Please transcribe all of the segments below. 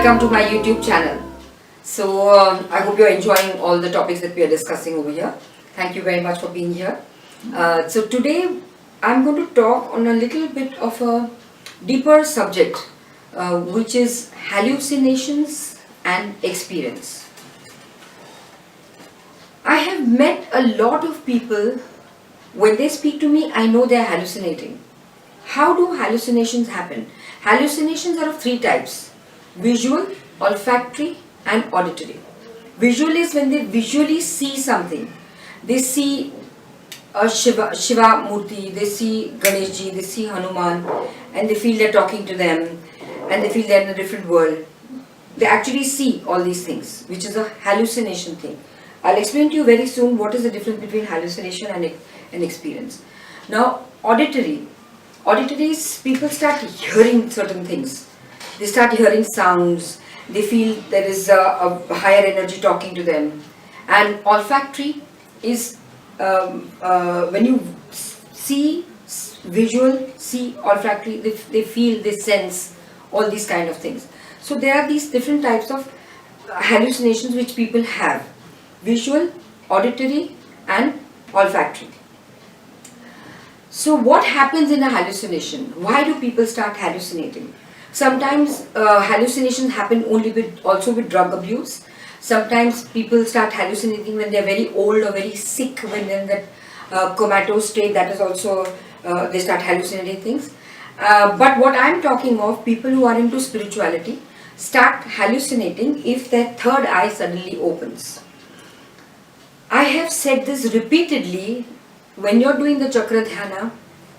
welcome to my YouTube channel. So I hope you're enjoying all the topics that we are discussing over here. Thank you very much for being here. So today I'm going to talk on a little bit of a deeper subject, which is hallucinations and experience. I have met a lot of people. When they speak to me, I know they are hallucinating. How do hallucinations happen? Hallucinations are of three types: visual, olfactory and auditory. Visual is when they visually see something. They see a Shiva Murti, they see Ganeshji, they see Hanuman, and they feel they're talking to them, and they feel they're in a different world. They actually see all these things, which is a hallucination thing. I'll explain to you very soon what is the difference between hallucination and experience. Now, auditory. Auditory is people start hearing certain things. They start hearing sounds. They feel there is a higher energy talking to them. And olfactory is when you see visual, see olfactory, they feel, they sense all these kind of things. So there are these different types of hallucinations which people have: visual, auditory and olfactory. So what happens in a hallucination? Why do people start hallucinating? Sometimes hallucinations happen also with drug abuse. Sometimes people start hallucinating when they are very old or very sick, when they're in that comatose state. That is also, they start hallucinating things. But what I'm talking of, people who are into spirituality start hallucinating if their third eye suddenly opens. I have said this repeatedly. When you're doing the chakra dhyana,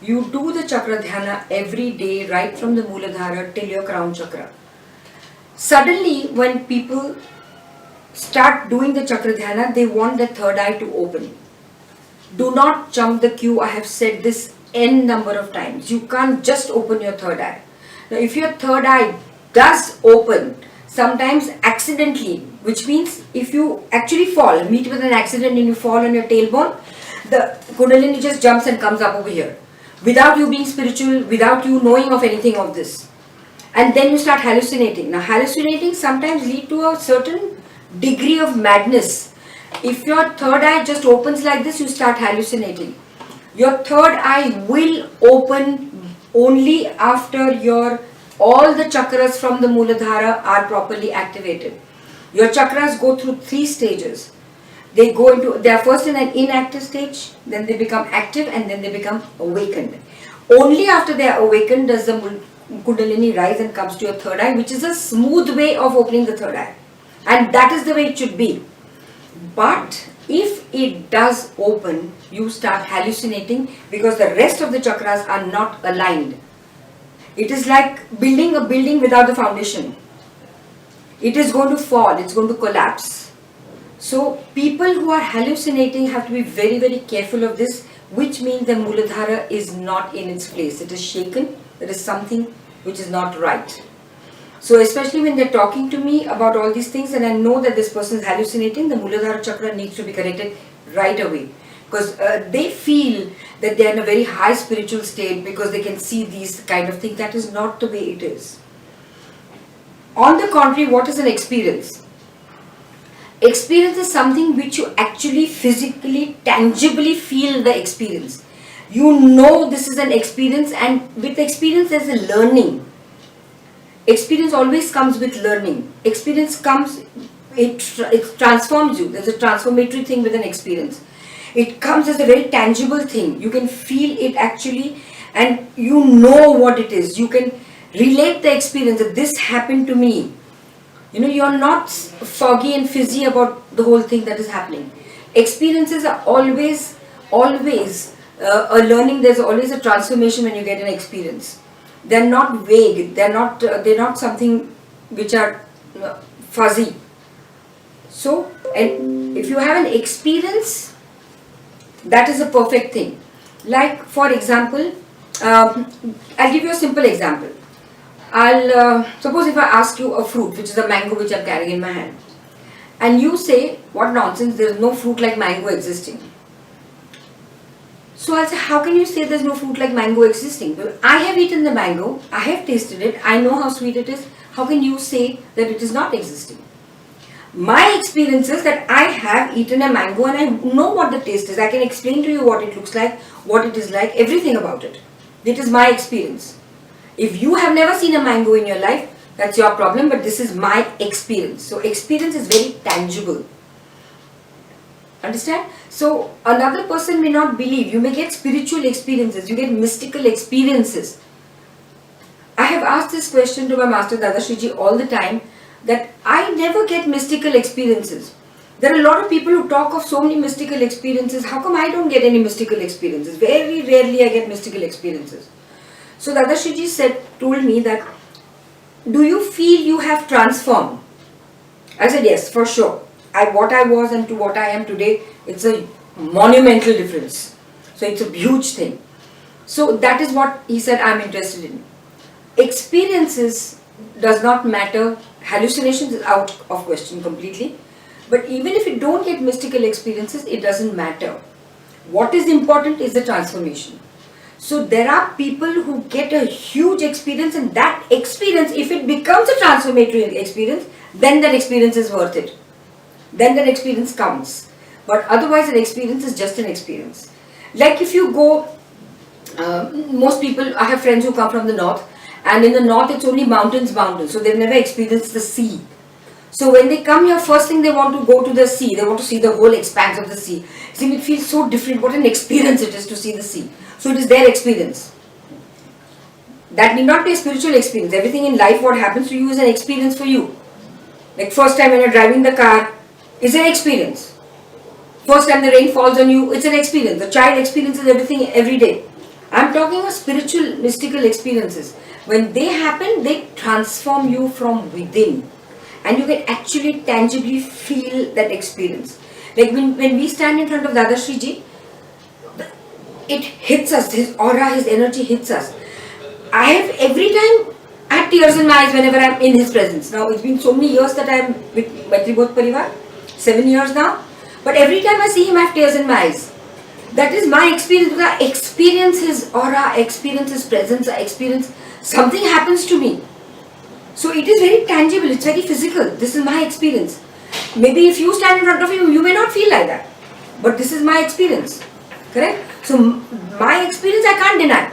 you do the chakra dhyana every day, right from the Mooladhara till your crown chakra. Suddenly, when people start doing the chakra dhyana, they want the third eye to open. Do not jump the queue. I have said this n number of times. You can't just open your third eye. Now, if your third eye does open, sometimes accidentally, which means if you actually fall, meet with an accident and you fall on your tailbone, the Kundalini just jumps and comes up over here, without you being spiritual, without you knowing of anything of this. And then you start hallucinating. Now, hallucinating sometimes lead to a certain degree of madness. If your third eye just opens like this, you start hallucinating. Your third eye will open only after all the chakras from the Mooladhara are properly activated. Your chakras go through 3 stages. They are first in an inactive stage, then they become active, and then they become awakened. Only after they are awakened does the Kundalini rise and comes to your third eye, which is a smooth way of opening the third eye. And that is the way it should be. But if it does open, you start hallucinating because the rest of the chakras are not aligned. It is like building a building without the foundation. It is going to fall, it's going to collapse. So people who are hallucinating have to be very, very careful of this, which means the Mooladhara is not in its place. It is shaken. There is something which is not right. So especially when they're talking to me about all these things and I know that this person is hallucinating, the Mooladhara chakra needs to be corrected right away. Because they feel that they're in a very high spiritual state because they can see these kind of things. That is not the way it is. On the contrary, what is an experience? Experience is something which you actually physically, tangibly feel the experience. You know this is an experience, and with experience there's a learning. Experience always comes with learning. Experience comes, it transforms you. There's a transformatory thing with an experience. It comes as a very tangible thing. You can feel it actually, and you know what it is. You can relate the experience that this happened to me. You know, you're not foggy and fizzy about the whole thing that is happening. Experiences are always a learning. There's always a transformation when you get an experience. They're not vague. They're not something which are fuzzy. So, and if you have an experience, that is a perfect thing. Like, for example, I'll give you a simple example. Suppose if I ask you a fruit, which is a mango which I'm carrying in my hand, and you say, what nonsense, there is no fruit like mango existing. So I'll say, how can you say there's no fruit like mango existing? Well, I have eaten the mango, I have tasted it, I know how sweet it is. How can you say that it is not existing? My experience is that I have eaten a mango and I know what the taste is. I can explain to you what it looks like, what it is like, everything about it. It is my experience. If you have never seen a mango in your life, that's your problem, but this is my experience. So experience is very tangible. Understand? So another person may not believe. You may get spiritual experiences, you get mystical experiences. I have asked this question to my master Dadashriji all the time, that I never get mystical experiences. There are a lot of people who talk of so many mystical experiences. How come I don't get any mystical experiences? Very rarely I get mystical experiences. So Dadashriji told me that, do you feel you have transformed? I said yes, for sure. What I was and to what I am today, it's a monumental difference. So it's a huge thing. So that is what he said I'm interested in. Experiences does not matter. Hallucinations is out of question completely. But even if you don't get mystical experiences, it doesn't matter. What is important is the transformation. So there are people who get a huge experience, and that experience, if it becomes a transformative experience, then that experience is worth it. Then that experience counts. But otherwise an experience is just an experience. Like if you go, most people, I have friends who come from the north, and in the north it's only mountains, so they've never experienced the sea. So when they come here, first thing they want to go to the sea, they want to see the whole expanse of the sea. See, it feels so different, what an experience it is to see the sea. So it is their experience. That need not be a spiritual experience. Everything in life, what happens to you is an experience for you. Like first time when you're driving the car, it's an experience. First time the rain falls on you, it's an experience. The child experiences everything every day. I'm talking of spiritual, mystical experiences. When they happen, they transform you from within. And you can actually tangibly feel that experience. Like when we stand in front of Dadashriji, it hits us, his aura, his energy hits us. Every time, I have tears in my eyes whenever I'm in his presence. Now, it's been so many years that I'm with Maitribodh Parivar, 7 years now. But every time I see him, I have tears in my eyes. That is my experience, because I experience his aura, I experience his presence, I experience something happens to me. So it is very tangible, it's very physical. This is my experience. Maybe if you stand in front of him, you may not feel like that. But this is my experience. Correct? So my experience I can't deny.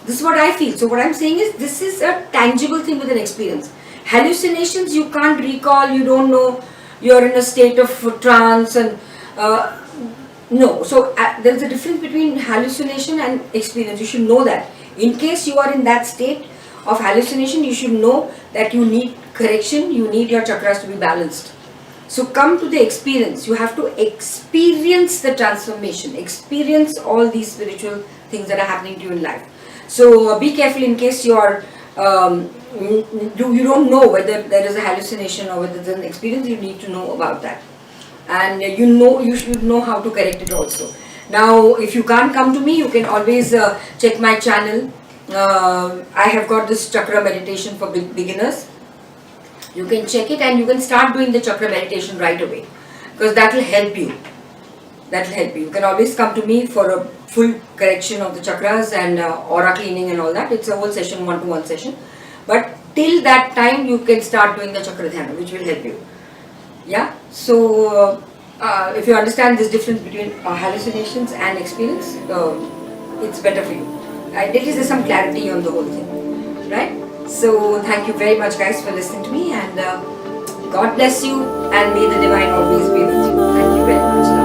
This is what I feel. So what I'm saying is, this is a tangible thing with an experience. Hallucinations you can't recall, you don't know, you're in a state of trance and no. So there's a difference between hallucination and experience. You should know that. In case you are in that state of hallucination, you should know that you need correction, you need your chakras to be balanced. So come to the experience. You have to experience the transformation, experience all these spiritual things that are happening to you in life. So be careful in case you are you don't know whether there is a hallucination or whether there is an experience. You need to know about that, and you should know how to correct it also. Now, if you can't come to me, you can always check my channel. I have got this chakra meditation for beginners. You can check it and you can start doing the chakra meditation right away, because that will help you. That will help you. You can always come to me for a full correction of the chakras and aura cleaning and all that. It's a whole session, one-to-one session. But till that time, you can start doing the chakra dhyana, which will help you. Yeah. So if you understand this difference between hallucinations and experience, it's better for you. At least there's some clarity on the whole thing, right? So thank you very much, guys, for listening to me, and God bless you, and may the divine always be with you. Thank you very much.